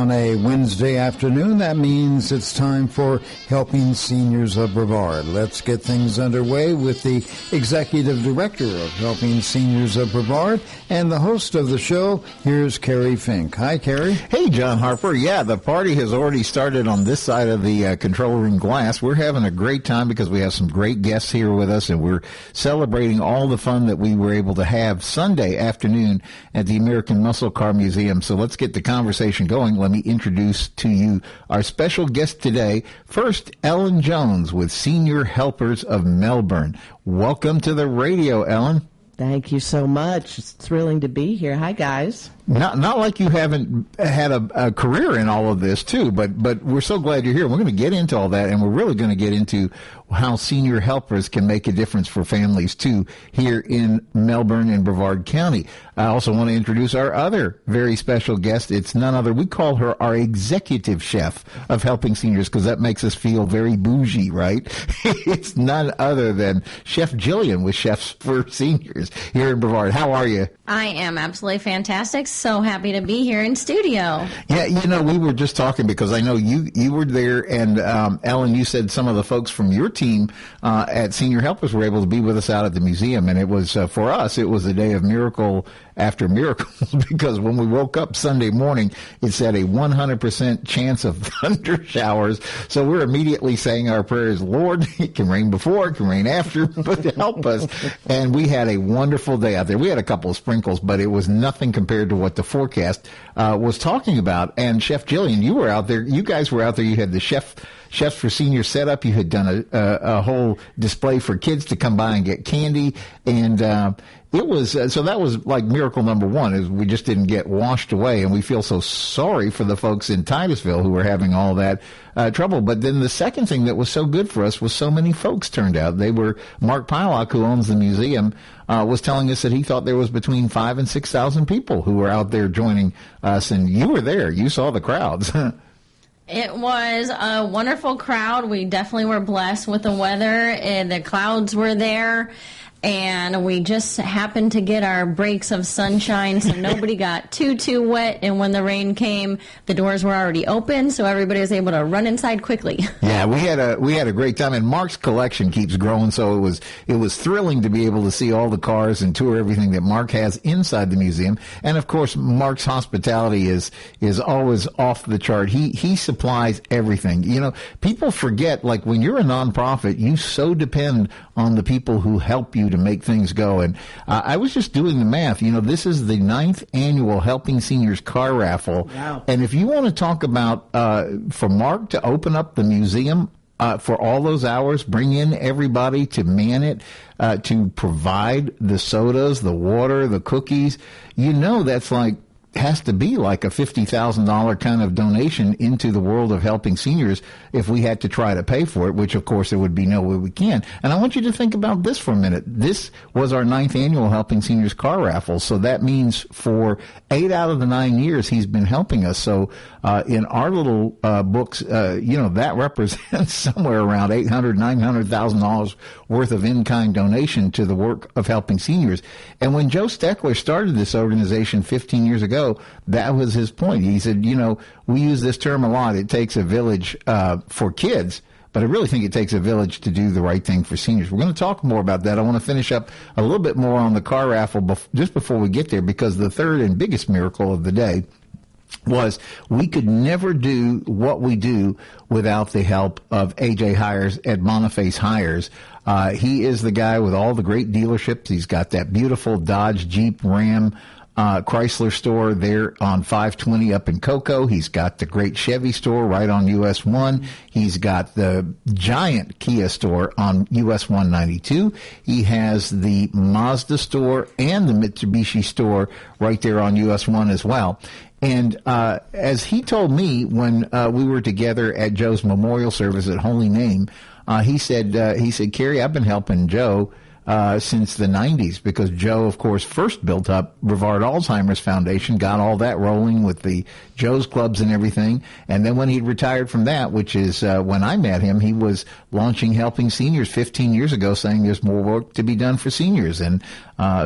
on a Wednesday afternoon. That means it's time for Helping Seniors of Brevard. Let's get things underway with the Executive Director of Helping Seniors of Brevard and the host of the show. Here's Kerry Fink. Hi, Kerry. Hey, John Harper. Yeah, the party has already started on this side of the control room glass. We're having a great time because we have some great guests here with us, and we're celebrating all the fun that we were able to have Sunday afternoon at the American Muscle Car Museum. So let's get the conversation going. Let me introduce to you our special guest today. First, Ellen Jones with Senior Helpers of Melbourne. Welcome to the radio, Ellen. Thank you so much. It's thrilling to be here. Hi, guys. Not like you haven't had a career in all of this, too, but we're so glad you're here. We're going to get into all that, and we're really going to get into how senior helpers can make a difference for families, too, here in Melbourne and Brevard County. I also want to introduce our other very special guest. It's none other. We call her our executive chef of helping seniors because that makes us feel very bougie, right? It's none other than Chef Jillian with Chefs for Seniors here in Brevard. How are you? I am absolutely fantastic. So happy to be here in studio. Yeah, you know, we were just talking because I know you were there, and Ellen, you said some of the folks from your team at Senior Helpers were able to be with us out at the museum, and it was, for us, it was a day of miracle after miracles because when we woke up Sunday morning, it said a 100% chance of thunder showers. So we're immediately saying our prayers, Lord, it can rain before, it can rain after, but help us. And we had a wonderful day out there. We had a couple of sprinkles, but it was nothing compared to what the forecast was talking about. And Chef Jillian, you were out there. You guys were out there. You had the Chefs for Seniors set up. You had done a whole display for kids to come by and get candy. And it was so that was like miracle number one, is we just didn't get washed away. And we feel so sorry for the folks in Titusville who were having all that trouble. But then the second thing that was so good for us was so many folks turned out. They were Mark Pylock, who owns the museum, was telling us that he thought there was between 5,000 and 6,000 people who were out there joining us. And you were there. You saw the crowds. It was a wonderful crowd. We definitely were blessed with the weather, and the clouds were there. And we just happened to get our breaks of sunshine, so nobody got too wet. And when the rain came, the doors were already open, so everybody was able to run inside quickly. Yeah, we had a great time, and Mark's collection keeps growing, so it was thrilling to be able to see all the cars and tour everything that Mark has inside the museum. And of course, Mark's hospitality is always off the chart. He supplies everything. You know, people forget, like when you're a nonprofit, you so depend on the people who help you to make things go. And I was just doing the math. You know, this is the 9th annual Helping Seniors car raffle. Wow. And if you want to talk about for Mark to open up the museum for all those hours, bring in everybody to man it, to provide the sodas, the water, the cookies, you know, that's like has to be like a $50,000 kind of donation into the world of helping seniors if we had to try to pay for it, which of course there would be no way we can. And I want you to think about this for a minute. This was our 9th annual Helping Seniors car raffle. So that means for 8 out of the 9 years he's been helping us. So in our little books, you know, that represents somewhere around $800,000, $900,000 worth of in-kind donation to the work of helping seniors. And when Joe Steckler started this organization 15 years ago, that was his point. He said, you know, we use this term a lot. It takes a village for kids, but I really think it takes a village to do the right thing for seniors. We're going to talk more about that. I want to finish up a little bit more on the car raffle just before we get there, because the third and biggest miracle of the day was we could never do what we do without the help of AJ Hires at Boniface Hires. He is the guy with all the great dealerships. He's got that beautiful Dodge, Jeep, Ram, Chrysler store there on 520 up in Cocoa. He's got the great Chevy store right on US 1. He's got the giant Kia store on US 192. He has the Mazda store and the Mitsubishi store right there on US 1 as well. And as he told me when we were together at Joe's memorial service at Holy Name, he said, Kerry, I've been helping Joe since the 90s, because Joe, of course, first built up Brevard Alzheimer's Foundation, got all that rolling with the Joe's Clubs and everything. And then when he retired from that, which is when I met him, he was launching Helping Seniors 15 years ago, saying there's more work to be done for seniors. And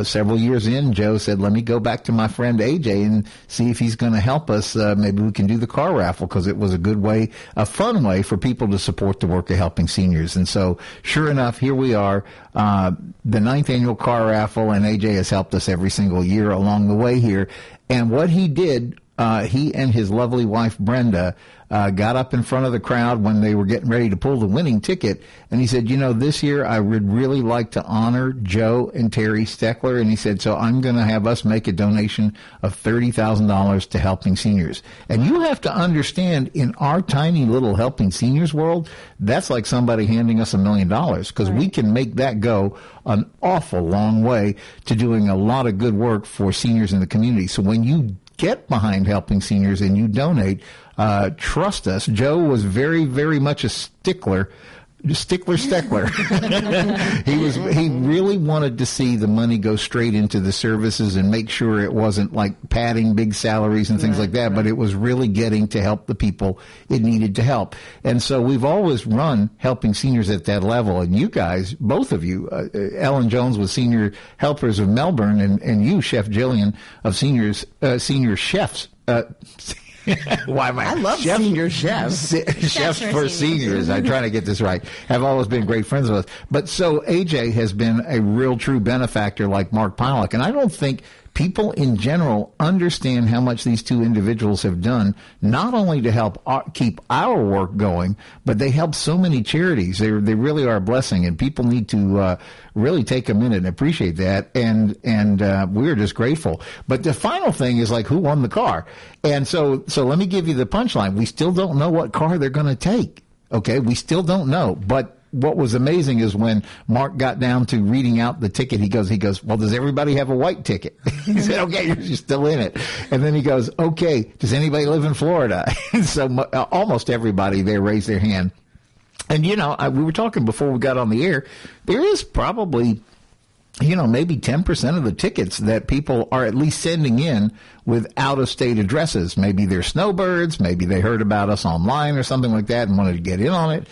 several years in, Joe said, let me go back to my friend AJ and see if he's going to help us. Maybe we can do the car raffle, because it was a good way, a fun way for people to support the work of Helping Seniors. And so, sure enough, here we are, the 9th annual car raffle, and AJ has helped us every single year along the way here. And what he did, he and his lovely wife, Brenda, got up in front of the crowd when they were getting ready to pull the winning ticket, and he said, this year I would really like to honor Joe and Terry Steckler, and he said, so I'm going to have us make a donation of $30,000 to Helping Seniors. And you have to understand, in our tiny little Helping Seniors world, that's like somebody handing us $1 million, because we can make that go an awful long way to doing a lot of good work for seniors in the community. So when you get behind Helping Seniors and you donate, trust us, Joe was very, very much a stickler. He really wanted to see the money go straight into the services and make sure it wasn't like padding big salaries and things like that, but it was really getting to help the people it needed to help. And so we've always run Helping Seniors at that level. And you guys, both of you, Ellen Jones with Senior Helpers of Melbourne, and you, Chef Jillian of Senior Chefs. Why am I love senior chefs. Chefs for seniors. I'm trying to get this right. Have always been great friends with us. But so AJ has been a real true benefactor like Mark Pillock. And I don't think people in general understand how much these two individuals have done, not only to help keep our work going, but they help so many charities. They really are a blessing, and people need to really take a minute and appreciate that. And we're just grateful. But the final thing is, like, who won the car? And so let me give you the punchline. We still don't know what car they're going to take. Okay, we still don't know. But what was amazing is when Mark got down to reading out the ticket, he goes, well, does everybody have a white ticket? He said, okay, you're still in it. And then he goes, okay, does anybody live in Florida? And so almost everybody there raised their hand. And, we were talking before we got on the air, there is probably, maybe 10% of the tickets that people are at least sending in with out-of-state addresses. Maybe they're snowbirds, maybe they heard about us online or something like that and wanted to get in on it.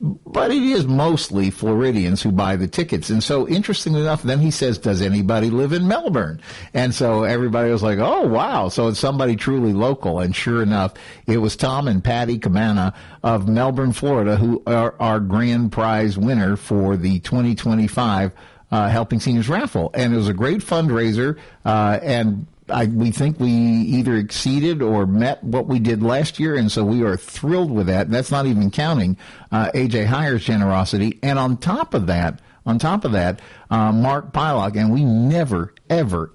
But it is mostly Floridians who buy the tickets. And so, interestingly enough, then he says, does anybody live in Melbourne? And so everybody was like, oh, wow. So it's somebody truly local. And sure enough, it was Tom and Patty Camana of Melbourne, Florida, who are our grand prize winner for the 2025 Helping Seniors raffle. And it was a great fundraiser, and we think we either exceeded or met what we did last year, and so we are thrilled with that. That's not even counting AJ Heyer's generosity. And on top of that, Mark Pillock, and we never, ever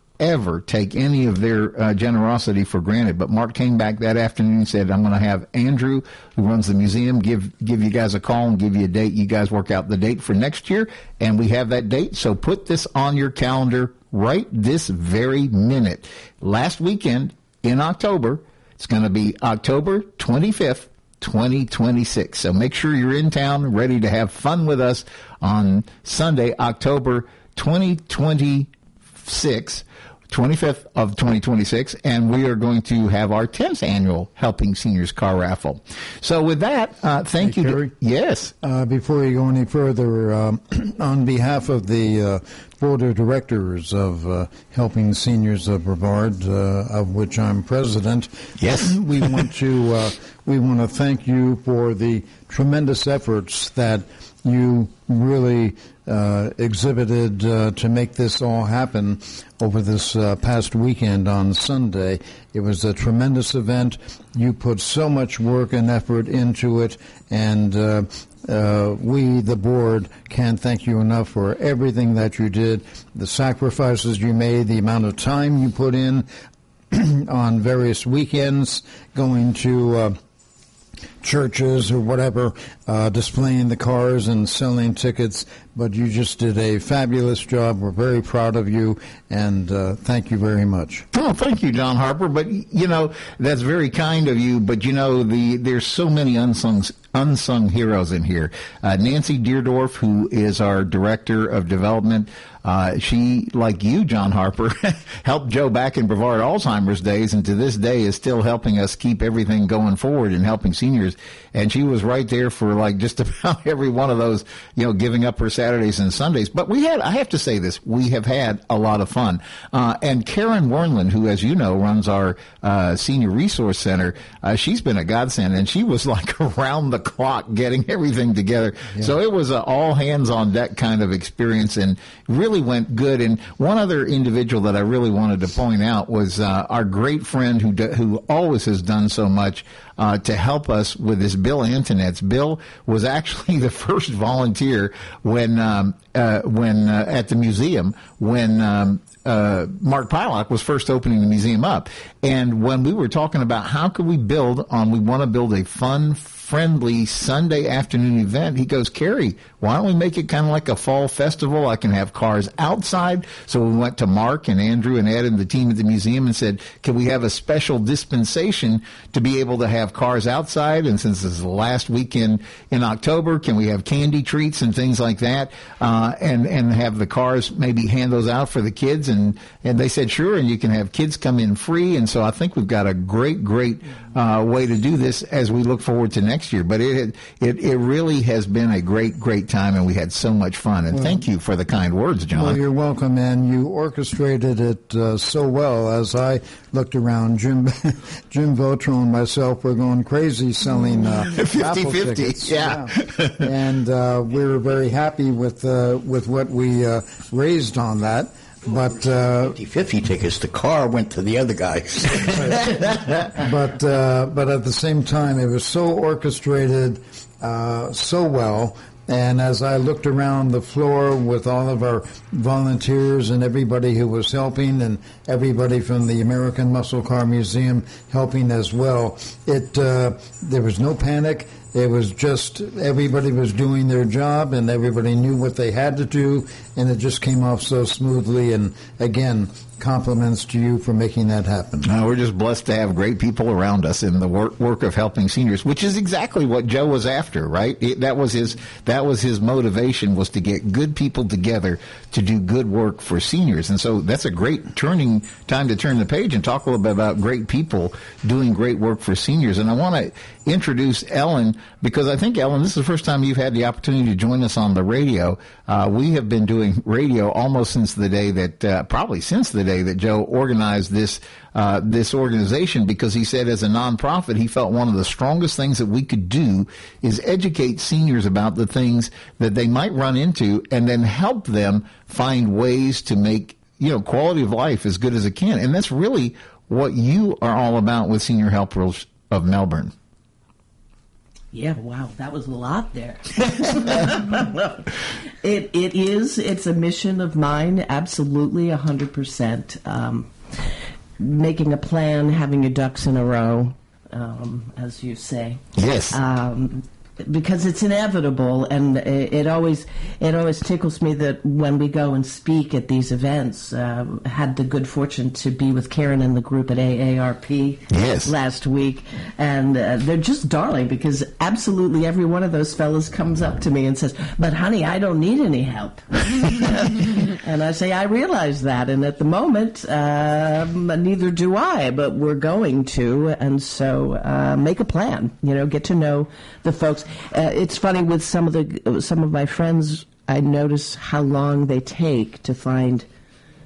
take any of their generosity for granted. But Mark came back that afternoon and said, I'm going to have Andrew, who runs the museum, give you guys a call and give you a date. You guys work out the date for next year, and we have that date. So put this on your calendar right this very minute. Last weekend in October, it's going to be October 25th, 2026. So make sure you're in town, ready to have fun with us on Sunday, October 2026. 25th of 2026, and we are going to have our 10th annual Helping Seniors car raffle. So with that, thank you. Kerry, yes. Before you go any further, on behalf of the Board of Directors of Helping Seniors of Brevard, of which I'm president, yes, we want to thank you for the tremendous efforts that you really exhibited to make this all happen over this past weekend on Sunday. It was a tremendous event. You put so much work and effort into it, and we, the board, can't thank you enough for everything that you did, the sacrifices you made, the amount of time you put in on various weekends, going to churches or whatever, displaying the cars and selling tickets. But you just did a fabulous job. We're very proud of you, and thank you very much. Oh, thank you, John Harper. But, that's very kind of you. But, there's so many unsung unsung heroes in here. Nancy Deerdorf, who is our Director of Development, she, like you, John Harper, helped Joe back in Brevard Alzheimer's days, and to this day is still helping us keep everything going forward and helping seniors. And she was right there for like just about every one of those, giving up her Saturdays and Sundays. But I have to say this, we have had a lot of fun. And Karen Wernland, who, as you know, runs our Senior Resource Center, she's been a godsend, and she was like around the clock getting everything together. Yeah. So it was an all hands on deck kind of experience, and really went good. And one other individual that I really wanted to point out was our great friend who always has done so much to help us with this, Bill Antonetz. Bill was actually the first volunteer when at the museum when Mark Pylock was first opening the museum up. And when we were talking about how could we want to build a fun, friendly Sunday afternoon event, he goes, Kerry, why don't we make it kind of like a fall festival? I can have cars outside. So we went to Mark and Andrew and Ed and the team at the museum and said, can we have a special dispensation to be able to have cars outside? And since this is the last weekend in October, can we have candy treats and things like that? And have the cars maybe hand those out for the kids? And they said, sure, and you can have kids come in free. And so I think we've got a great way to do this as we look forward to next year. But it really has been a great time, and we had so much fun. And thank you for the kind words, John. Well, you're welcome, and you orchestrated it so well. As I looked around, Jim Votro and myself were going crazy selling 50-50 tickets. Yeah. And we were very happy with what we raised on that. But 50-50 tickets. The car went to the other guys. but at the same time, it was so orchestrated so well. And as I looked around the floor with all of our volunteers and everybody who was helping, and everybody from the American Muscle Car Museum helping as well, there was no panic. It was just everybody was doing their job, and everybody knew what they had to do, and it just came off so smoothly. And again, compliments to you for making that happen. We're just blessed to have great people around us in the work of helping seniors, which is exactly what Joe was after, right? That was his motivation, was to get good people together to do good work for seniors. And so that's a great time to turn the page and talk a little bit about great people doing great work for seniors. And I want to introduce Ellen, because I think, Ellen, this is the first time you've had the opportunity to join us on the radio. We have been doing radio almost since the day that Joe organized this organization, because he said as a nonprofit, he felt one of the strongest things that we could do is educate seniors about the things that they might run into, and then help them find ways to make quality of life as good as it can. And that's really what you are all about with Senior Helpers of Melbourne. Yeah, wow, that was a lot there. It's a mission of mine, absolutely, 100%. Making a plan, having your ducks in a row, as you say. Yes. Because it's inevitable, and it always tickles me that when we go and speak at these events, had the good fortune to be with Karen and the group at AARP last week, and they're just darling, because absolutely every one of those fellas comes up to me and says, "But honey, I don't need any help." And I say, I realize that, and at the moment, neither do I, but we're going to, and so make a plan, get to know the folks. It's funny, with some of my friends, I notice how long they take to find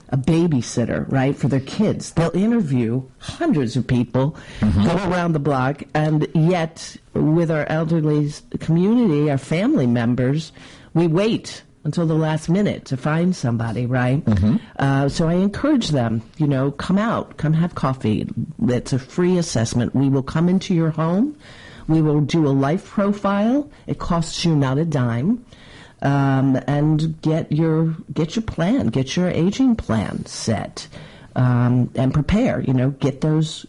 a babysitter, right, for their kids. They'll interview hundreds of people, go around the block, and yet with our elderly community, our family members, we wait until the last minute to find somebody, right? So I encourage them, come out, come have coffee. It's a free assessment. We will come into your home. We will do a life profile. It costs you not a dime, and get your plan, get your aging plan set, and prepare. Get those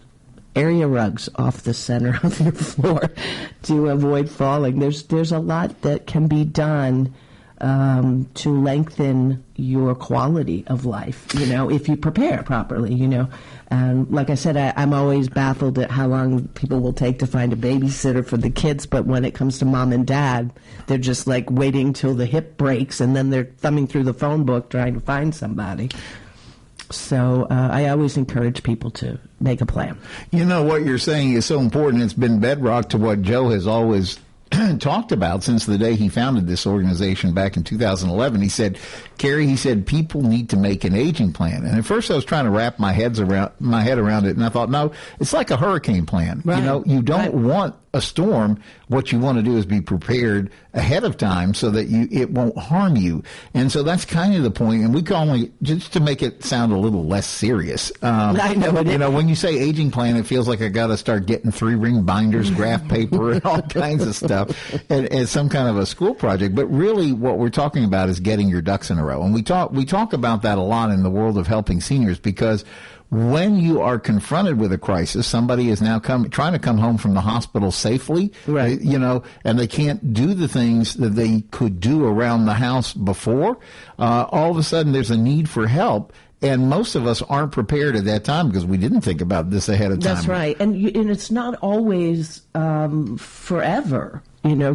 area rugs off the center of your floor to avoid falling. There's a lot that can be done to lengthen your quality of life, if you prepare properly, And like I said, I'm always baffled at how long people will take to find a babysitter for the kids, but when it comes to mom and dad, they're just like waiting till the hip breaks, and then they're thumbing through the phone book trying to find somebody. So I always encourage people to make a plan. What you're saying is so important. It's been bedrock to what Joe has always talked about since the day he founded this organization back in 2011. He said, Kerry, people need to make an aging plan. And at first I was trying to wrap my head around it, and I thought, no, it's like a hurricane plan. Right. You don't want a storm. What you want to do is be prepared ahead of time so that it won't harm you. And so that's kind of the point. And we can only, just to make it sound a little less serious. I know it is. When you say aging plan, it feels like I got to start getting 3-ring binders, graph paper, and all kinds of stuff as some kind of a school project. But really what we're talking about is getting your ducks in a row. And we talk about that a lot in the world of helping seniors, because when you are confronted with a crisis, somebody is now trying to come home from the hospital safely, right? And they can't do the things that they could do around the house before. All of a sudden, there's a need for help. And most of us aren't prepared at that time because we didn't think about this ahead of time. That's right. And it's not always forever.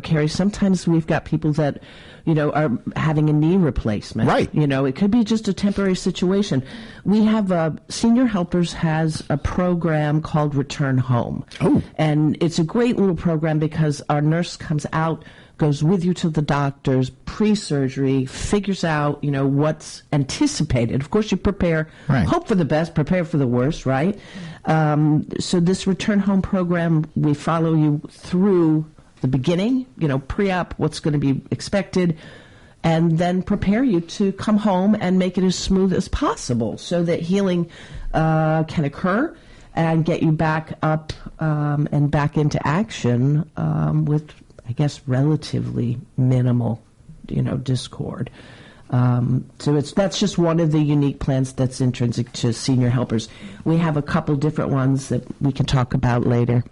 Kerry, sometimes we've got people that, are having a knee replacement. Right. It could be just a temporary situation. We have Senior Helpers has a program called Return Home. Oh. And it's a great little program because our nurse comes out, goes with you to the doctors pre-surgery, figures out, what's anticipated. Of course, you prepare, right. Hope for the best, prepare for the worst, right? So this Return Home program, we follow you through the beginning, pre-op, what's going to be expected, and then prepare you to come home and make it as smooth as possible so that healing can occur and get you back up and back into action with, I guess, relatively minimal, discord. So that's just one of the unique plans that's intrinsic to Senior Helpers. We have a couple different ones that we can talk about later.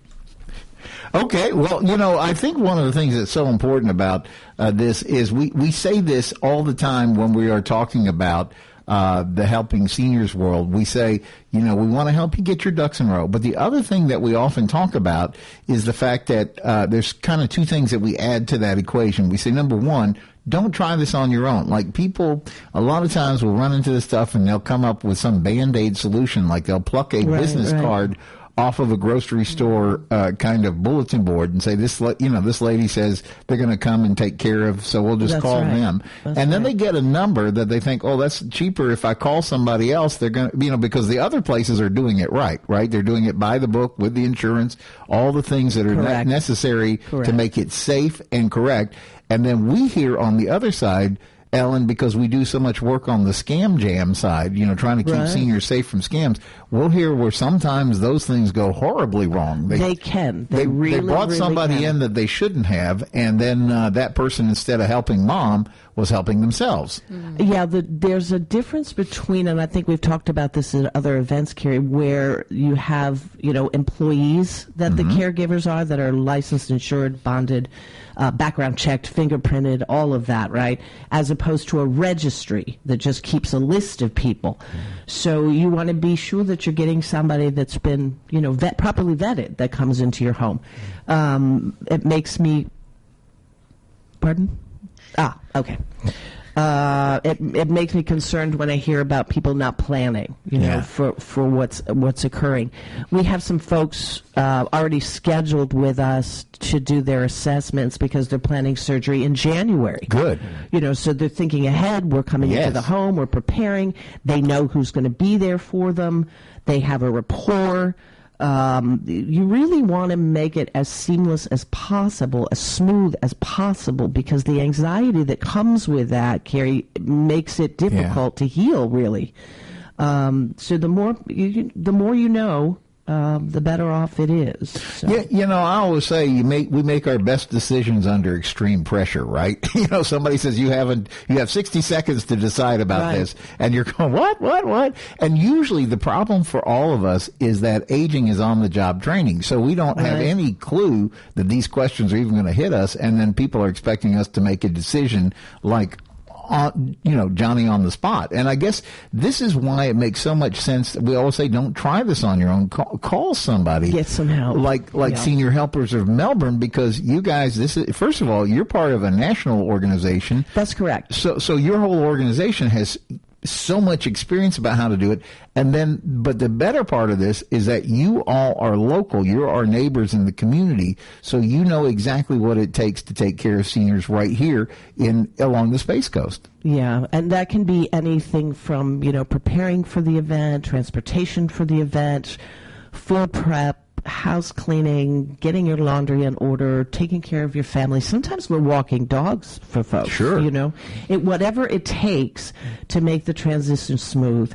Okay, well, I think one of the things that's so important about this is we say this all the time when we are talking about the helping seniors world. We say, we want to help you get your ducks in a row. But the other thing that we often talk about is the fact that there's kind of two things that we add to that equation. We say, number one, don't try this on your own. Like, people a lot of times will run into this stuff and they'll come up with some Band-Aid solution, like they'll pluck a business card off of a grocery store kind of bulletin board and say, this lady says they're going to come and take care of, so we'll just call them. And then they get a number that they think, oh, that's cheaper if I call somebody else. They're going to, because the other places are doing it right? They're doing it by the book with the insurance, all the things that are necessary to make it safe and correct. And then we hear on the other side, Ellen, because we do so much work on the scam jam side, trying to keep seniors safe from scams, we'll hear where sometimes those things go horribly wrong. They can. They brought somebody in that they shouldn't have, and then that person, instead of helping mom, was helping themselves. Mm-hmm. Yeah, there's a difference between, and I think we've talked about this at other events, Kerry, where you have, employees that the caregivers are, that are licensed, insured, bonded, background checked, fingerprinted, all of that, right? As opposed to a registry that just keeps a list of people. So you want to be sure that you're getting somebody that's been, properly vetted that comes into your home. It makes me... Pardon? Okay. It makes me concerned when I hear about people not planning, for what's occurring. We have some folks already scheduled with us to do their assessments because they're planning surgery in January. Good. So they're thinking ahead. We're coming into the home. We're preparing. They know who's going to be there for them. They have a rapport. You really want to make it as seamless as possible, as smooth as possible, because the anxiety that comes with that, Kerry, makes it difficult to heal, really. So the more you know, the better off it is. So. Yeah, I always say we make our best decisions under extreme pressure, right? Somebody says you have 60 seconds to decide about this, and you're going, what? And usually the problem for all of us is that aging is on-the-job training, so we don't have any clue that these questions are even going to hit us, and then people are expecting us to make a decision like, Johnny on the spot. And I guess this is why it makes so much sense that we always say, don't try this on your own. Call somebody. Get some help. Like Senior Helpers of Melbourne, because you guys, first of all, you're part of a national organization. That's correct. So your whole organization has so much experience about how to do it. But the better part of this is that you all are local. You're our neighbors in the community. So you know exactly what it takes to take care of seniors right here along the Space Coast. Yeah, and that can be anything from, preparing for the event, transportation for the event, food prep, house cleaning, getting your laundry in order, taking care of your family. Sometimes we're walking dogs for folks. Sure. Whatever it takes to make the transition smooth.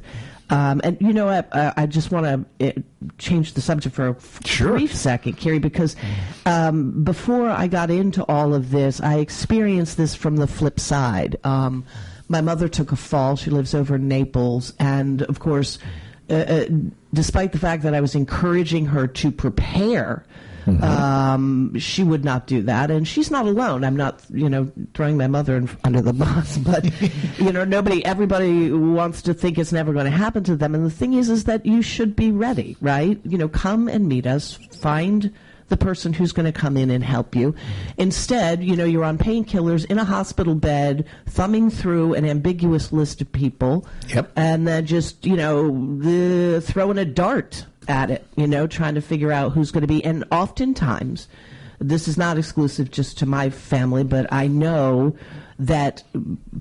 I just want to change the subject for a brief second, Kerry, because before I got into all of this, I experienced this from the flip side. My mother took a fall. She lives over in Naples, and of course, despite the fact that I was encouraging her to prepare, she would not do that, and she's not alone. I'm not, throwing my mother under the bus, but everybody wants to think it's never going to happen to them. And the thing is that you should be ready, right? Come and meet us, find the person who's going to come in and help you. Instead, you're on painkillers in a hospital bed, thumbing through an ambiguous list of people, and then just, throwing a dart at it, trying to figure out who's going to be. And oftentimes, this is not exclusive just to my family, but I know that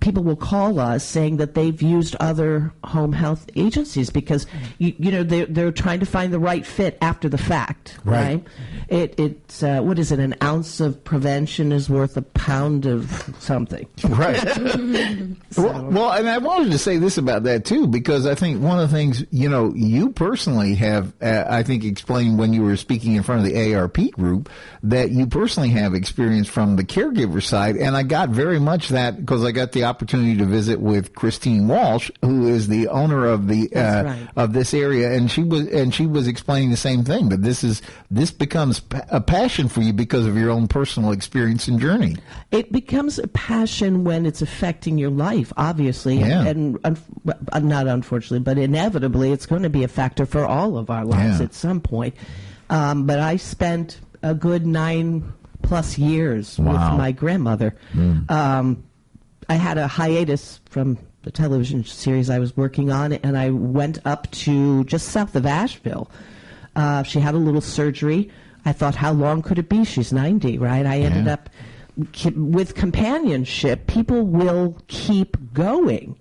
people will call us saying that they've used other home health agencies because they're trying to find the right fit after the fact, right? It's what is it? An ounce of prevention is worth a pound of something, right? Well, and I wanted to say this about that too, because I think one of the things you personally have, I think, explained when you were speaking in front of the ARP group that you personally have experience from the caregiver side, and I got very much that because I got the opportunity to visit with Christine Walsh, who is the owner of of this area, and she was explaining the same thing, that this becomes a passion for you because of your own personal experience and journey. It becomes a passion when it's affecting your life, obviously, and not unfortunately, but inevitably, it's going to be a factor for all of our lives at some point. But I spent a good 9+ years with my grandmother. I had a hiatus from the television series I was working on, and I went up to just south of Asheville. She had a little surgery. I thought, how long could it be? She's 90, right? I ended up with companionship. People will keep going.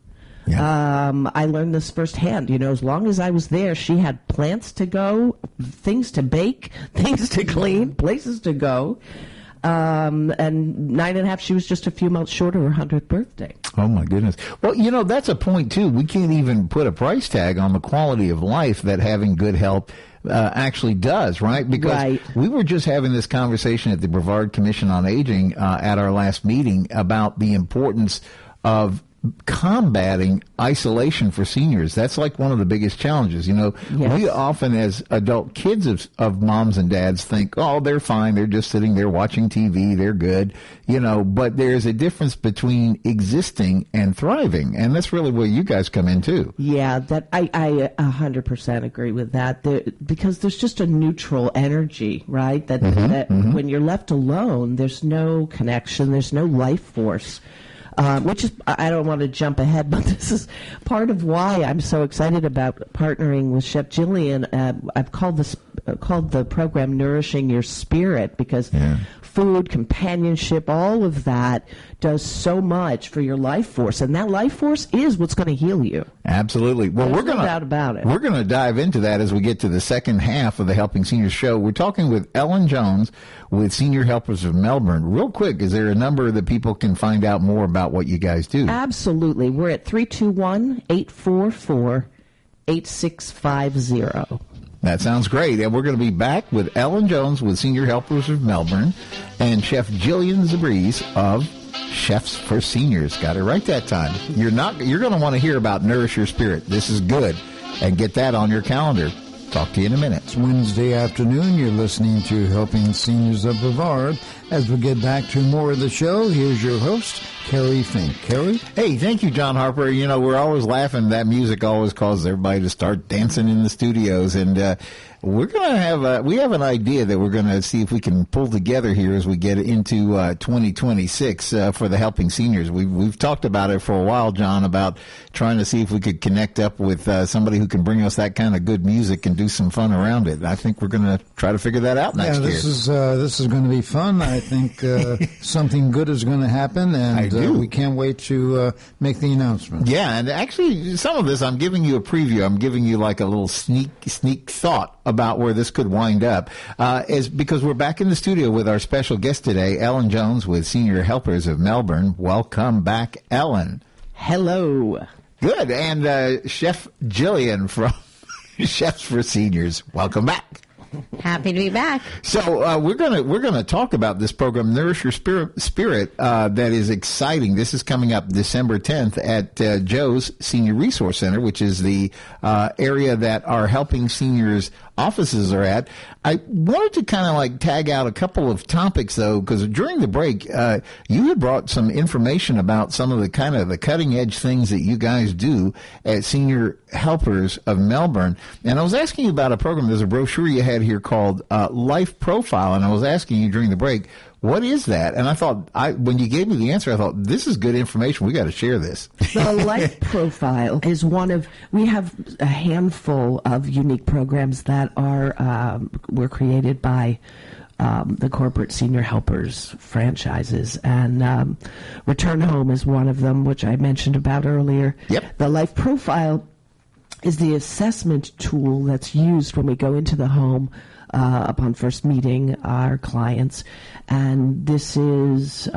I learned this firsthand. As long as I was there, she had plants to go, things to bake, things to clean, places to go. And 9.5, she was just a few months short of her 100th birthday. Oh, my goodness. Well, that's a point, too. We can't even put a price tag on the quality of life that having good health actually does, right? Because we were just having this conversation at the Brevard Commission on Aging at our last meeting about the importance of combating isolation for seniors. That's like one of the biggest challenges. We often, as adult kids of moms and dads, think, oh, they're fine. They're just sitting there watching TV. They're good. But there's a difference between existing and thriving. And that's really where you guys come in, too. Yeah, that I 100% agree with that. Because there's just a neutral energy, right? That when you're left alone, there's no connection. There's no life force. Which is, I don't want to jump ahead, but this is part of why I'm so excited about partnering with Chef Jillian. I've called the program Nourishing Your Spirit because food, companionship, all of that does so much for your life force, and that life force is what's going to heal you. Absolutely. Well, There's no doubt about it. We're going to dive into that as we get to the second half of the Helping Seniors show. We're talking with Ellen Jones with Senior Helpers of Melbourne. Real quick, is there a number that people can find out more about what you guys do? Absolutely. We're at 321-844-8650. That sounds great. And we're going to be back with Ellen Jones with Senior Helpers of Melbourne and Chef Jillian Zebris of Chefs for Seniors. Got it right that time. You're going to want to hear about Nourish Your Spirit. This is good. And get that on your calendar. Talk to you in a minute. It's Wednesday afternoon. You're listening to Helping Seniors of Brevard. As we get back to more of the show, here's your host, Kerry Fink. Kerry? Hey, thank you, John Harper. You know, we're always laughing. That music always causes everybody to start dancing in the studios. And we're going to have we have an idea that we're going to see if we can pull together here as we get into 2026 for the Helping Seniors. We've talked about it for a while, John, about trying to see if we could connect up with somebody who can bring us that kind of good music and do some fun around it. I think we're going to try to figure that out next year. This is going to be fun. I think something good is going to happen, and we can't wait to make the announcement. Yeah, and actually, some of this, I'm giving you a preview. I'm giving you like a little sneak thought about where this could wind up, is because we're back in the studio with our special guest today, Ellen Jones with Senior Helpers of Melbourne. Welcome back, Ellen. Hello. Good. And Chef Jillian from Chefs for Seniors. Welcome back. Happy to be back. So we're gonna talk about this program, Nourish Your Spirit, that is exciting. This is coming up December 10th at Joe's Senior Resource Center, which is the area that our Helping Seniors offices are at. I wanted to kind of like tag out a couple of topics, though, because during the break, you had brought some information about some of the kind of the cutting edge things that you guys do at Senior Helpers of Melbourne. And I was asking you about a program. There's a brochure you had here called Life Profile, and I was asking you during the break, what is that? And I thought, when you gave me the answer, I thought, this is good information. We got to share this. The Life Profile is we have a handful of unique programs that were created by the corporate Senior Helpers franchises. And Return Home is one of them, which I mentioned about earlier. Yep. The Life Profile is the assessment tool that's used when we go into the home upon first meeting our clients. And this is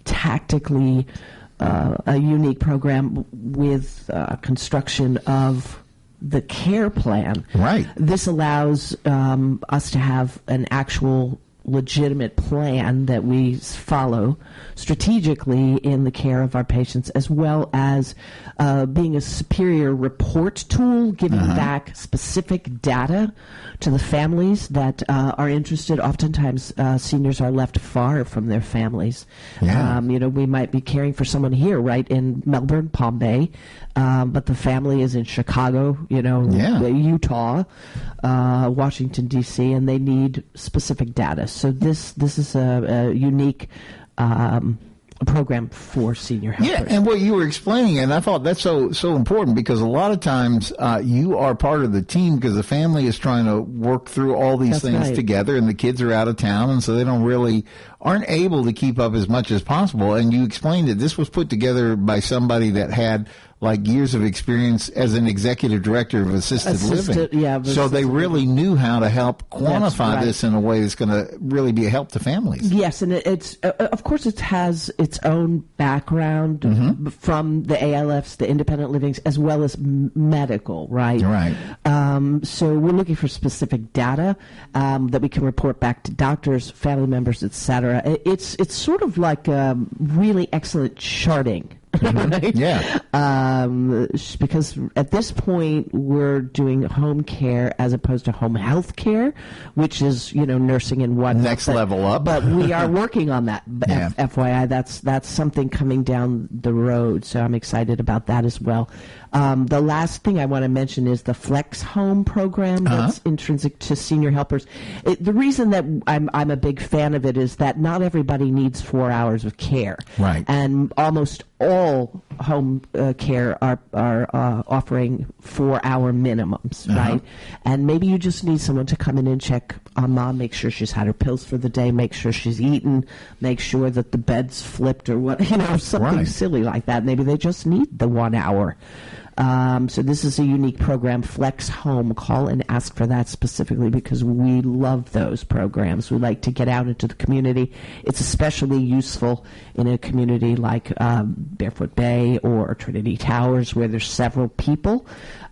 tactically a unique program with construction of the care plan. Right. This allows us to have an actual legitimate plan that we follow strategically in the care of our patients, as well as being a superior report tool, giving back specific data to the families that are interested. Oftentimes, seniors are left far from their families. Yeah. We might be caring for someone here, right, in Melbourne, Palm Bay, but the family is in Chicago, Utah, Washington, D.C., and they need specific data. So this is a unique program for senior helpers. Yeah, and what you were explaining, and I thought that's so important, because a lot of times you are part of the team because the family is trying to work through all these things together, and the kids are out of town, and so they aren't able to keep up as much as possible. And you explained that this was put together by somebody that had like years of experience as an executive director of assisted living. Yeah, so they really knew how to help quantify this in a way that's going to really be a help to families. Yes, and it's of course it has its own background from the ALFs, the independent livings, as well as medical, right? Right. So we're looking for specific data that we can report back to doctors, family members, etc. It's sort of like really excellent charting. Right? Yeah. Because at this point we're doing home care as opposed to home health care, which is nursing and whatnot. Next level up. But we are working on that. Yeah. FYI, that's something coming down the road. So I'm excited about that as well. The last thing I want to mention is the Flex Home program that's intrinsic to Senior Helpers. The reason that I'm a big fan of it is that not everybody needs 4 hours of care. Right. And almost all home care are offering 4 hour minimums, right? And maybe you just need someone to come in and check on mom, make sure she's had her pills for the day, make sure she's eaten, make sure that the bed's flipped or what, something silly like that. Maybe they just need the 1 hour. So this is a unique program, Flex Home. Call and ask for that specifically because we love those programs. We like to get out into the community. It's especially useful in a community like Barefoot Bay or Trinity Towers where there's several people.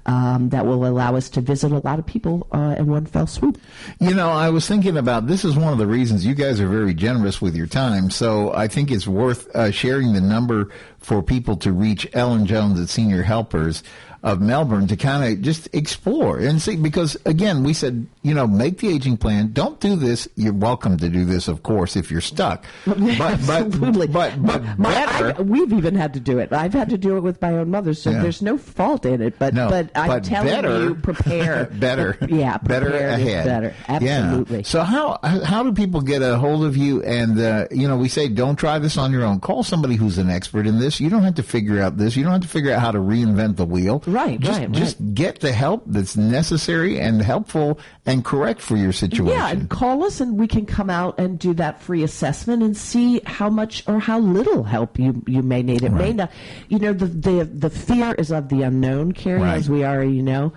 That will allow us to visit a lot of people in one fell swoop. You know, I was thinking about this is one of the reasons you guys are very generous with your time. So I think it's worth sharing the number for people to reach Ellen Jones at Senior Helpers of Melbourne to kind of just explore and see, because again, we said, you know, make the aging plan. Don't do this. You're welcome to do this, of course, if you're stuck. Absolutely. But better. We've even had to do it. I've had to do it with my own mother, so there's no fault in it. But I'm telling you, prepare. Better. Better ahead. Better. Absolutely. Yeah. So how do people get a hold of you? And, you know, we say don't try this on your own. Call somebody who's an expert in this. You don't have to figure out this. You don't have to figure out how to reinvent the wheel. Right. Just get the help that's necessary and helpful and correct for your situation. Yeah, and call us and we can come out and do that free assessment and see how much or how little help you may need. It may not. You know, the fear is of the unknown, Kerry, as we already know.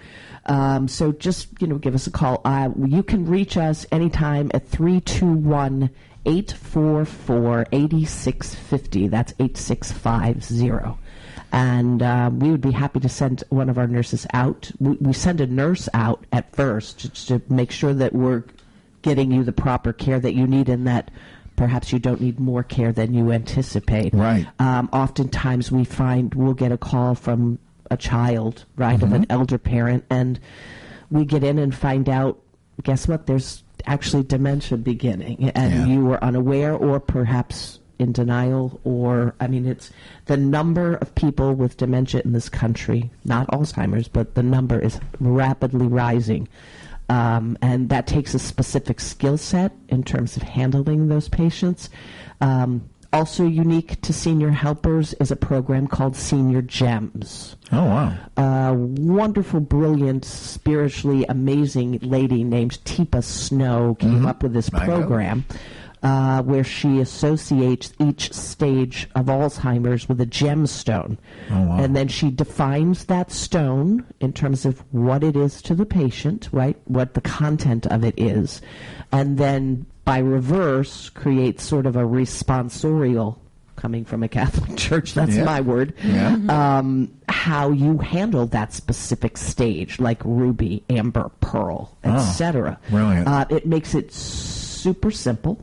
So just, you know, give us a call. You can reach us anytime at 321-844-8650. That's 8650. And we would be happy to send one of our nurses out. We send a nurse out at first just to make sure that we're getting you the proper care that you need and that perhaps you don't need more care than you anticipate. Right. Oftentimes we find we'll get a call from a child, right, of an elder parent, and we get in and find out, guess what, there's actually dementia beginning, and you were unaware or perhaps in denial, or, I mean, it's the number of people with dementia in this country, not Alzheimer's, but the number is rapidly rising. And that takes a specific skill set in terms of handling those patients. Also unique to Senior Helpers is a program called Senior Gems. Oh, wow. A wonderful, brilliant, spiritually amazing lady named Teepa Snow came up with this program. Where she associates each stage of Alzheimer's with a gemstone. Oh, wow. And then she defines that stone in terms of what it is to the patient, right? What the content of it is. And then by reverse, creates sort of a responsorial, coming from a Catholic church, that's my word, how you handle that specific stage, like ruby, amber, pearl, etc. Brilliant. It makes it super simple.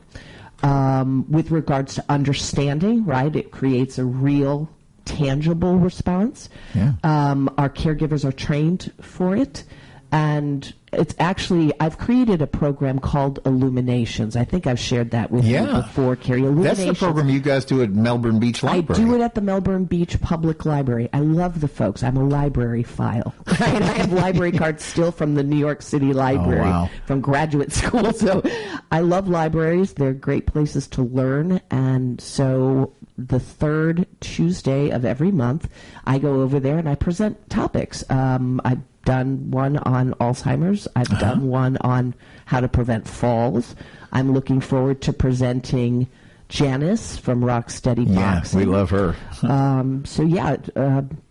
With regards to understanding, right? It creates a real, tangible response. Yeah. Our caregivers are trained for it. And it's actually, I've created a program called Illuminations. I think I've shared that with you before, Kerry. That's the program you guys do at Melbourne Beach Library. I do it at the Melbourne Beach Public Library. I love the folks. I'm a library file. And I have library cards still from the New York City Library from graduate school. So I love libraries. They're great places to learn. And so the third Tuesday of every month, I go over there and I present topics. I've done one on Alzheimer's. I've done one on how to prevent falls. I'm looking forward to presenting Janice from Rocksteady Boxing. Yeah, we love her.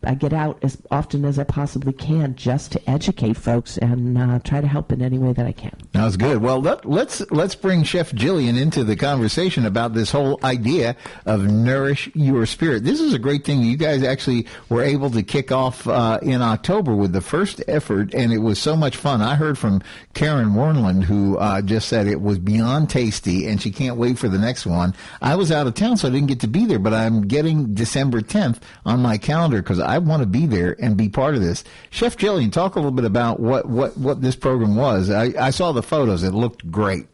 I get out as often as I possibly can just to educate folks and try to help in any way that I can. That's good. Well, let's bring Chef Jillian into the conversation about this whole idea of Nourish Your Spirit. This is a great thing. You guys actually were able to kick off in October with the first effort, and it was so much fun. I heard from Karen Warnland, who just said it was beyond tasty, and she can't wait for the next one. I was out of town, so I didn't get to be there, but I'm getting December 10th on my calendar because I want to be there and be part of this. Chef Jillian, talk a little bit about what this program was. I saw the photos. It looked great.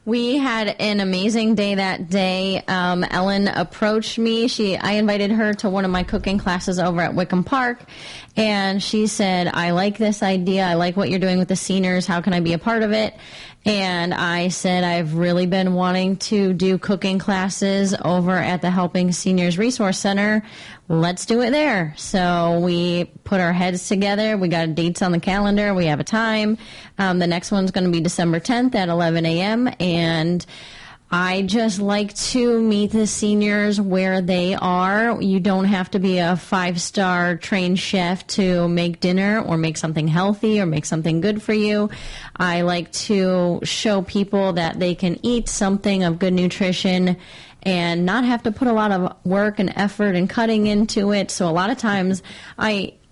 We had an amazing day that day. Ellen approached me. I invited her to one of my cooking classes over at Wickham Park, and she said, I like this idea. I like what you're doing with the seniors. How can I be a part of it? And I said, I've really been wanting to do cooking classes over at the Helping Seniors Resource Center. Let's do it there. So we put our heads together. We got dates on the calendar. We have a time. The next one's going to be December 10th at 11 a.m. And I just like to meet the seniors where they are. You don't have to be a 5-star trained chef to make dinner or make something healthy or make something good for you. I like to show people that they can eat something of good nutrition and not have to put a lot of work and effort and cutting into it. So a lot of times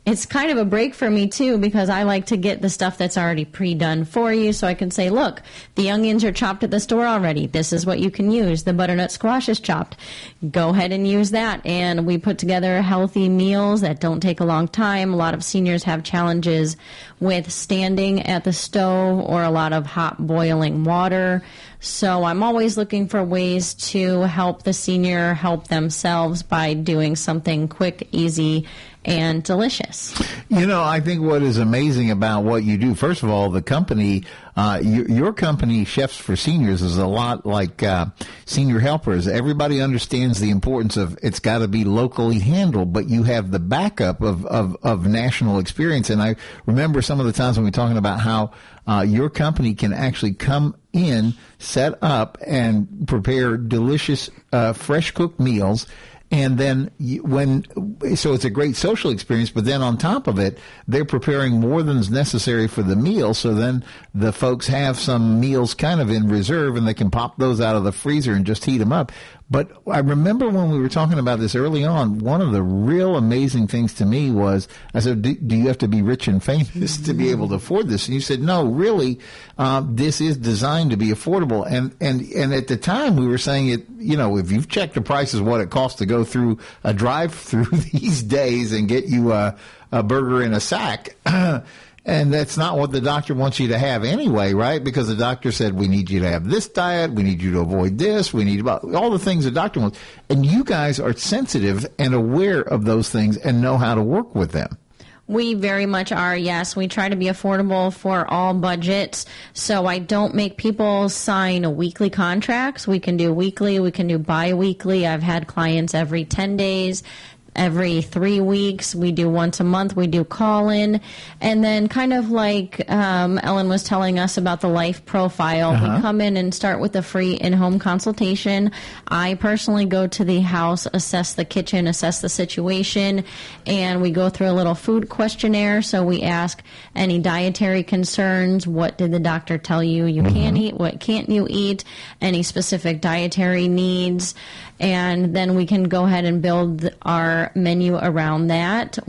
it's kind of a break for me, too, because I like to get the stuff that's already pre-done for you. So I can say, look, the onions are chopped at the store already. This is what you can use. The butternut squash is chopped. Go ahead and use that. And we put together healthy meals that don't take a long time. A lot of seniors have challenges with standing at the stove or a lot of hot boiling water. So I'm always looking for ways to help the senior help themselves by doing something quick, easy, and delicious. You know, I think what is amazing about what you do, first of all, the company, your company, Chefs for Seniors, is a lot like Senior Helpers. Everybody understands the importance of it's got to be locally handled, but you have the backup of national experience. And I remember some of the times when we're talking about how your company can actually come in, set up, and prepare delicious, fresh cooked meals. And then so it's a great social experience, but then on top of it, they're preparing more than is necessary for the meal. So then the folks have some meals kind of in reserve and they can pop those out of the freezer and just heat them up. But I remember when we were talking about this early on, one of the real amazing things to me was, I said, do you have to be rich and famous to be able to afford this? And you said, no, really, this is designed to be affordable. And at the time we were saying it, you know, if you've checked the prices, what it costs to go through a drive-through these days and get you a burger in a sack. And that's not what the doctor wants you to have anyway, right? Because the doctor said, we need you to have this diet, we need you to avoid this, we need all the things the doctor wants. And you guys are sensitive and aware of those things and know how to work with them. We very much are, yes. We try to be affordable for all budgets. So I don't make people sign weekly contracts. We can do weekly, we can do bi-weekly. I've had clients every 10 days. Every 3 weeks, we do once a month, we do call-in. And then kind of like Ellen was telling us about the life profile, we come in and start with a free in-home consultation. I personally go to the house, assess the kitchen, assess the situation, and we go through a little food questionnaire. So we ask any dietary concerns, what did the doctor tell you you can eat, what can't you eat, any specific dietary needs. And then we can go ahead and build our menu around that.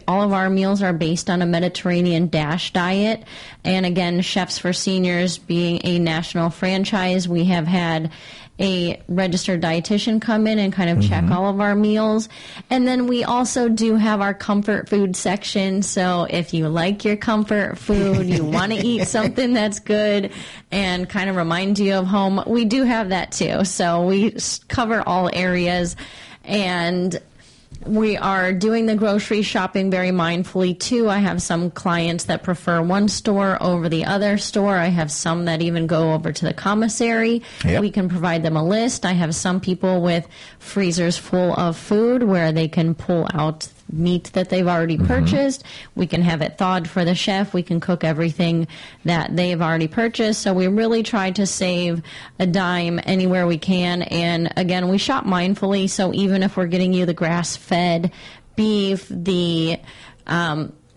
All of our meals are based on a Mediterranean DASH diet. And again, Chefs for Seniors being a national franchise, we have had a registered dietitian come in and kind of check all of our meals. And then we also do have our comfort food section. So if you like your comfort food, you want to eat something that's good and kind of reminds you of home, we do have that too. So we cover all areas, and we are doing the grocery shopping very mindfully, too. I have some clients that prefer one store over the other store. I have some that even go over to the commissary. Yep. We can provide them a list. I have some people with freezers full of food where they can pull out meat that they've already purchased. We can have it thawed for the chef. We can cook everything that they've already purchased. So we really try to save a dime anywhere we can. And again, we shop mindfully. So even if we're getting you the grass-fed beef, the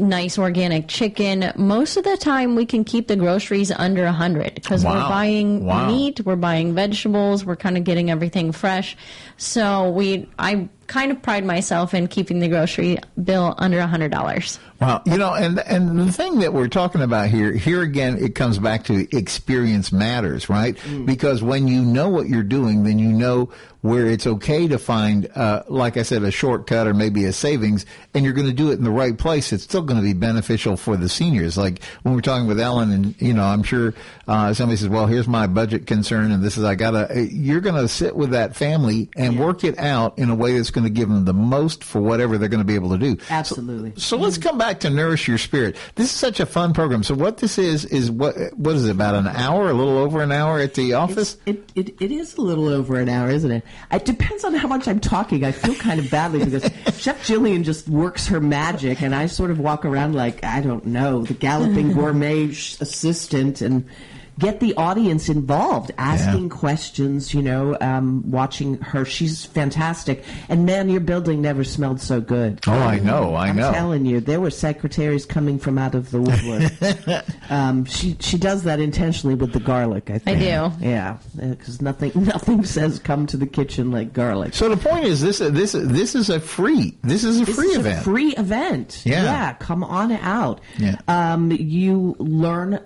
nice organic chicken, most of the time we can keep the groceries under $100 because we're buying meat, we're buying vegetables, we're kind of getting everything fresh. So I kind of pride myself in keeping the grocery bill under $100. Wow. You know, and the thing that we're talking about here again, it comes back to experience matters, right? Because when you know what you're doing, then you know where it's okay to find, like I said, a shortcut or maybe a savings, and you're going to do it in the right place. It's still going to be beneficial for the seniors. Like when we're talking with Ellen, and, you know, I'm sure somebody says, well, here's my budget concern, and this is, you're going to sit with that family and work it out in a way that's going to give them the most for whatever they're going to be able to do. Absolutely. So let's come back to Nourish Your Spirit. This is such a fun program. So what this is what is it, about an hour, a little over an hour at the office? It is a little over an hour, isn't it? It depends on how much I'm talking. I feel kind of badly because Chef Jillian just works her magic, and I sort of walk around like, I don't know, the galloping gourmet assistant, and get the audience involved, asking questions, watching her. She's fantastic. And man, your building never smelled so good. Oh, I know. I'm telling you, there were secretaries coming from out of the woodwork. She does that intentionally with the garlic, I think. I do. Yeah, because nothing says come to the kitchen like garlic. So the point is, this is a free event. A free event. Yeah. Come on out. Yeah. You learn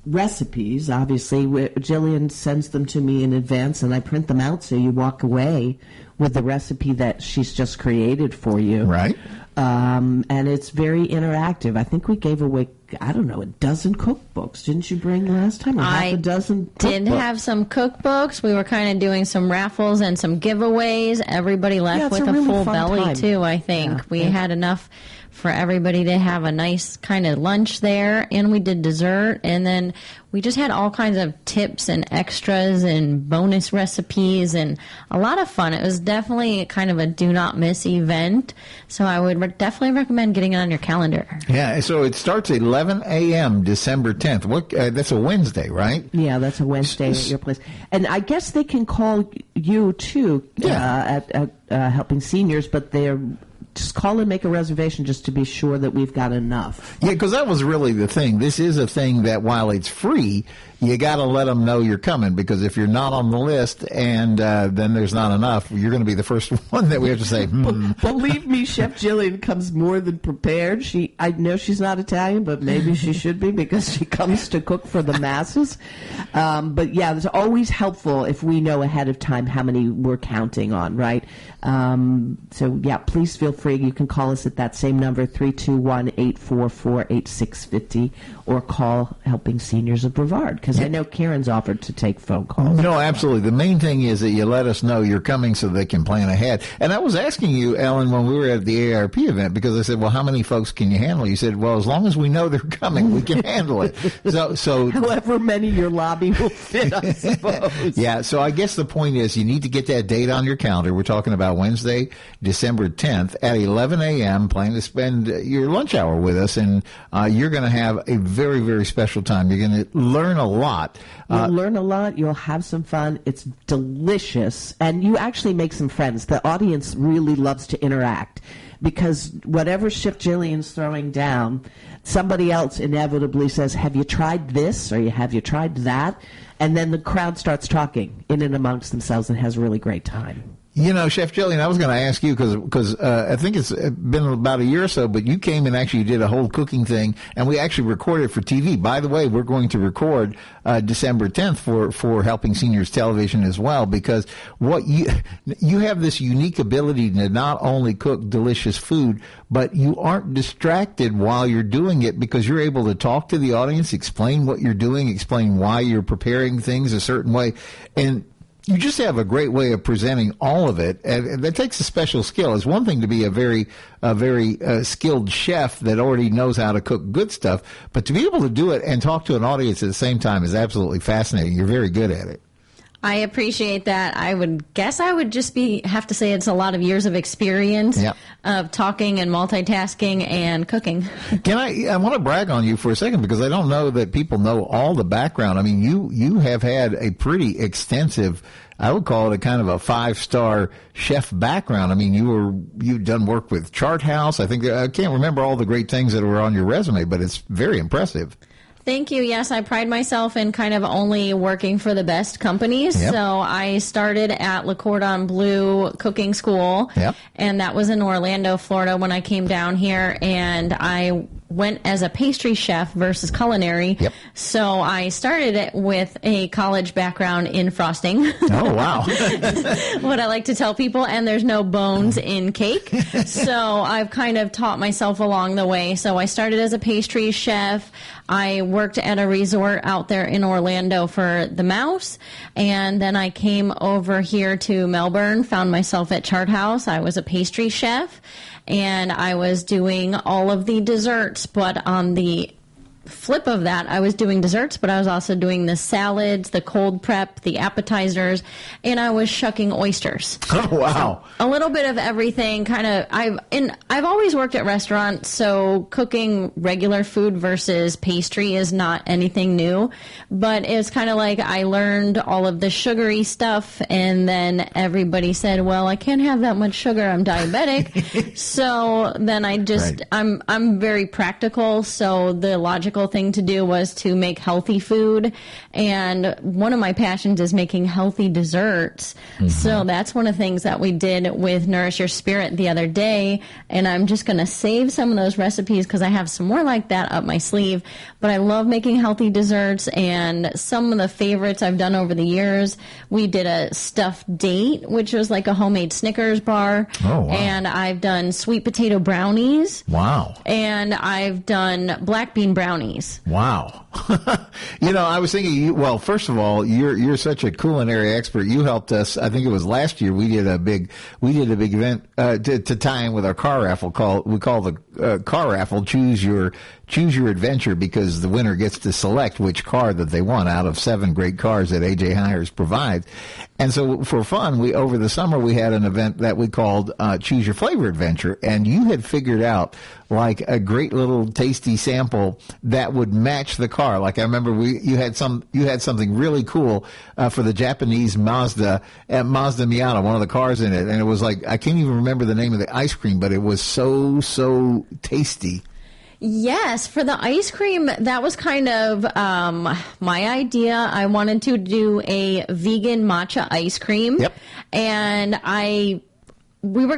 recipes. Obviously, Jillian sends them to me in advance, and I print them out so you walk away with the recipe that she's just created for you. Right. And it's very interactive. I think we gave away, a dozen cookbooks. Didn't you bring last time? Or half a dozen cookbooks? Did have some cookbooks. We were kind of doing some raffles and some giveaways. Everybody left with a really full fun belly, time. too, I think. We had enough for everybody to have a nice kind of lunch there, and we did dessert, and then we just had all kinds of tips and extras and bonus recipes and a lot of fun. It was definitely kind of a do not miss event, so I would definitely recommend getting it on your calendar. Yeah, so it starts at 11 a.m. December 10th. That's a Wednesday, right? Yeah, that's a Wednesday at your place. And I guess they can call you, too, at Helping Seniors, but they're... Just call and make a reservation just to be sure that we've got enough. Yeah, because that was really the thing. This is a thing that while it's free, you got to let them know you're coming, because if you're not on the list and then there's not enough, you're going to be the first one that we have to say, Believe me, Chef Jillian comes more than prepared. I know she's not Italian, but maybe she should be, because she comes to cook for the masses. But yeah, it's always helpful if we know ahead of time how many we're counting on, right? So yeah, please feel free. You can call us at that same number, 321-844-8650, or call Helping Seniors of Brevard, because I know Karen's offered to take phone calls. No, absolutely. The main thing is that you let us know you're coming so they can plan ahead. And I was asking you, Ellen, when we were at the ARP event, because I said, well, how many folks can you handle? You said, well, as long as we know they're coming, we can handle it. So however many your lobby will fit, I suppose. Yeah, so I guess the point is you need to get that date on your calendar. We're talking about Wednesday, December 10th at 11 a.m. Plan to spend your lunch hour with us, and you're going to have a very, very special time. You're going to learn a lot. You'll learn a lot. You'll have some fun. It's delicious, and you actually make some friends. The audience really loves to interact, because whatever Chef Jillian's throwing down, somebody else inevitably says, have you tried this, or have you tried that? And then the crowd starts talking in and amongst themselves and has a really great time. You know, Chef Jillian, I was going to ask you because I think it's been about a year or so, but you came and actually did a whole cooking thing, and we actually recorded it for TV. By the way, we're going to record December 10th for Helping Seniors Television as well, because what you have this unique ability to not only cook delicious food, but you aren't distracted while you're doing it, because you're able to talk to the audience, explain what you're doing, explain why you're preparing things a certain way, and you just have a great way of presenting all of it, and that takes a special skill. It's one thing to be a very skilled chef that already knows how to cook good stuff, but to be able to do it and talk to an audience at the same time is absolutely fascinating. You're very good at it. I appreciate that. I would guess I would just have to say it's a lot of years of experience of talking and multitasking and cooking. I want to brag on you for a second, because I don't know that people know all the background. I mean, you have had a pretty extensive, I would call it a kind of a 5-star chef background. I mean, you've done work with Chart House. I can't remember all the great things that were on your resume, but it's very impressive. Thank you. Yes, I pride myself in kind of only working for the best companies. Yep. So I started at Le Cordon Bleu Cooking School, and that was in Orlando, Florida when I came down here, and I went as a pastry chef versus culinary. Yep. So I started it with a college background in frosting. Oh, wow. What I like to tell people, and there's no bones in cake. So I've kind of taught myself along the way. So I started as a pastry chef. I worked at a resort out there in Orlando for the Mouse, and then I came over here to Melbourne, found myself at Chart House. I was a pastry chef, and I was doing all of the desserts, but on the flip of that, I was doing desserts, but I was also doing the salads, the cold prep, the appetizers, and I was shucking oysters. Oh, wow. So a little bit of everything. I've always worked at restaurants, so cooking regular food versus pastry is not anything new, but it's kind of like I learned all of the sugary stuff, and then everybody said, well, I can't have that much sugar, I'm diabetic. So then I'm very practical, so the logical thing to do was to make healthy food, and one of my passions is making healthy desserts. So that's one of the things that we did with Nourish Your Spirit the other day, and I'm just going to save some of those recipes because I have some more like that up my sleeve. But I love making healthy desserts, and some of the favorites I've done over the years, we did a stuffed date, which was like a homemade Snickers bar. Oh, wow. And I've done sweet potato brownies. Wow. And I've done black bean brownies. Wow. I was thinking, well, first of all, you're such a culinary expert. You helped us. I think it was last year. We did a big event to tie in with our car raffle. We call the car raffle Choose Your Adventure, because the winner gets to select which car that they want out of 7 great cars that AJ Hires provides. And so for fun, over the summer we had an event that we called Choose Your Flavor Adventure, and you had figured out like a great little tasty sample that would match the car. Like I remember you had something really cool for the Japanese Mazda Miata, one of the cars in it, and it was like, I can't even remember the name of the ice cream, but it was so tasty. Yes, for the ice cream, that was kind of my idea. I wanted to do a vegan matcha ice cream. Yep. And we were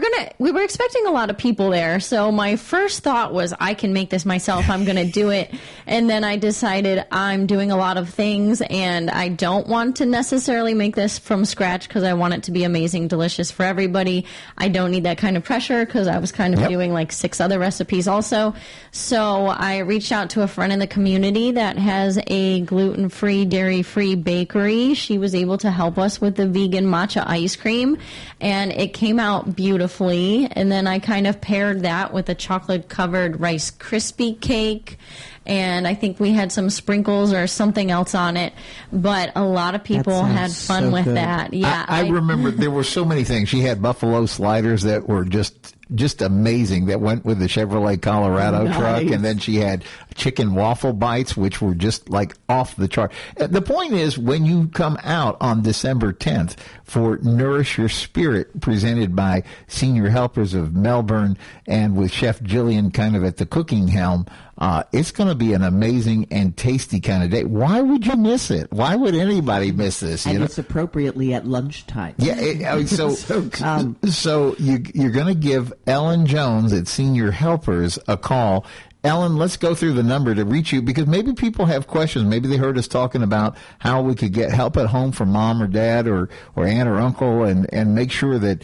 expecting a lot of people there. So my first thought was, I can make this myself. I'm going to do it. And then I decided I'm doing a lot of things, and I don't want to necessarily make this from scratch because I want it to be amazing, delicious for everybody. I don't need that kind of pressure because I was kind of doing like 6 other recipes also. So I reached out to a friend in the community that has a gluten-free, dairy-free bakery. She was able to help us with the vegan matcha ice cream, and it came out beautifully. And then I kind of paired that with a chocolate-covered Rice Krispie cake, and I think we had some sprinkles or something else on it. But a lot of people had fun with that. Yeah, I remember there were so many things. She had buffalo sliders that were just amazing, that went with the Chevrolet Colorado truck, and then she had chicken waffle bites, which were just like off the chart. The point is, when you come out on December 10th for Nourish Your Spirit, presented by Senior Helpers of Melbourne and with Chef Jillian kind of at the cooking helm, it's going to be an amazing and tasty kind of day. Why would you miss it? Why would anybody miss this? And it's appropriately at lunchtime. Yeah, so you're going to give Ellen Jones at Senior Helpers a call. Ellen, let's go through the number to reach you, because maybe people have questions. Maybe they heard us talking about how we could get help at home from mom or dad or aunt or uncle, and make sure that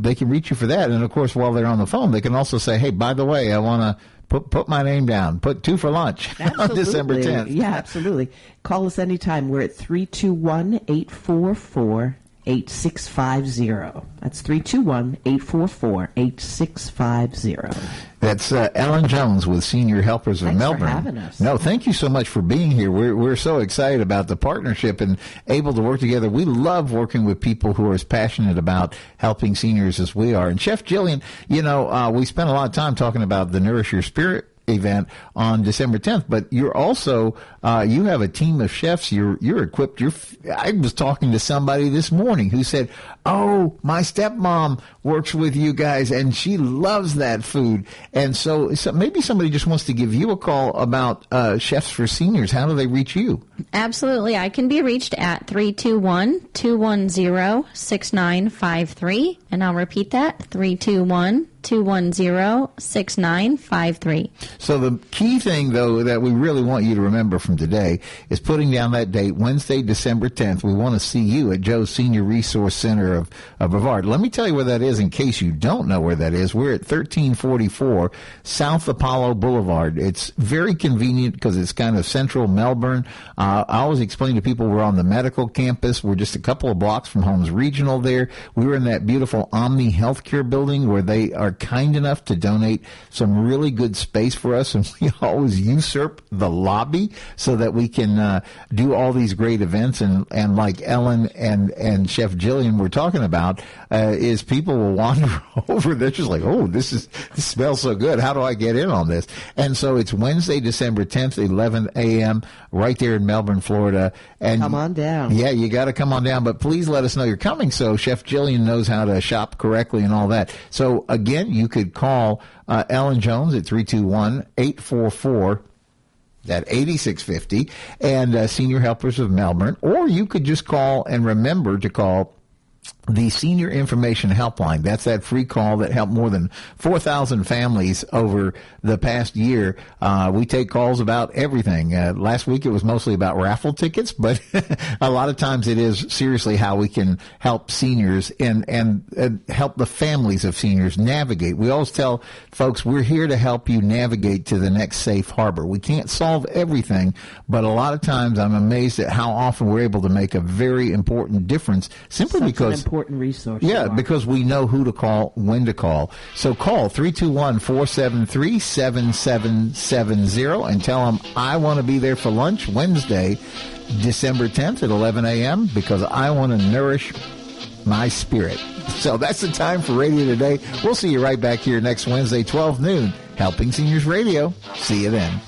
they can reach you for that. And, of course, while they're on the phone, they can also say, hey, by the way, I want to put my name down. Put 2 for lunch on December 10th. Yeah, absolutely. Call us anytime. We're at 321-844-8650. That's 321-844-8650. That's Ellen Jones with Senior Helpers of Melbourne. Thanks for having us. No, thank you so much for being here. We're so excited about the partnership and able to work together. We love working with people who are as passionate about helping seniors as we are. And Chef Jillian, we spent a lot of time talking about the Nourish Your Spirit event on December 10th, but you're also you have a team of chefs. You're equipped. I was talking to somebody this morning who said, oh, my stepmom works with you guys and she loves that food. And so maybe somebody just wants to give you a call about Chefs for Seniors. How do they reach you? Absolutely. I can be reached at 321-210-6953, and I'll repeat that, 321-210-6953. So the key thing, though, that we really want you to remember from today is putting down that date, Wednesday, December 10th. We want to see you at Joe's Senior Resource Center of Brevard. Let me tell you where that is in case you don't know where that is. We're at 1344 South Apollo Boulevard. It's very convenient because it's kind of central Melbourne. I always explain to people we're on the medical campus. We're just a couple of blocks from Holmes Regional there. We were in that beautiful Omni Healthcare building where they are are kind enough to donate some really good space for us, and we always usurp the lobby so that we can do all these great events. And like Ellen and Chef Jillian were talking about, is people will wander over. They're just like, oh, this smells so good. How do I get in on this? And so it's Wednesday, December 10th, 11 a.m., right there in Melbourne, Florida. And come on down. Yeah, you got to come on down. But please let us know you're coming so Chef Jillian knows how to shop correctly and all that. So, again, you could call Ellen Jones at 321-844. That 8650 and Senior Helpers of Melbourne, or you could just call and remember to call the Senior Information Helpline. That's that free call that helped more than 4,000 families over the past year. We take calls about everything. Last week it was mostly about raffle tickets, but a lot of times it is seriously how we can help seniors and help the families of seniors navigate. We always tell folks we're here to help you navigate to the next safe harbor. We can't solve everything, but a lot of times I'm amazed at how often we're able to make a very important difference simply because an important resource. Yeah, because we know who to call, when to call. So call 321-473-7770 and tell them I want to be there for lunch Wednesday, December 10th at 11 a.m. because I want to nourish my spirit. So that's the time for Radio Today. We'll see you right back here next Wednesday, 12 noon, Helping Seniors Radio. See you then.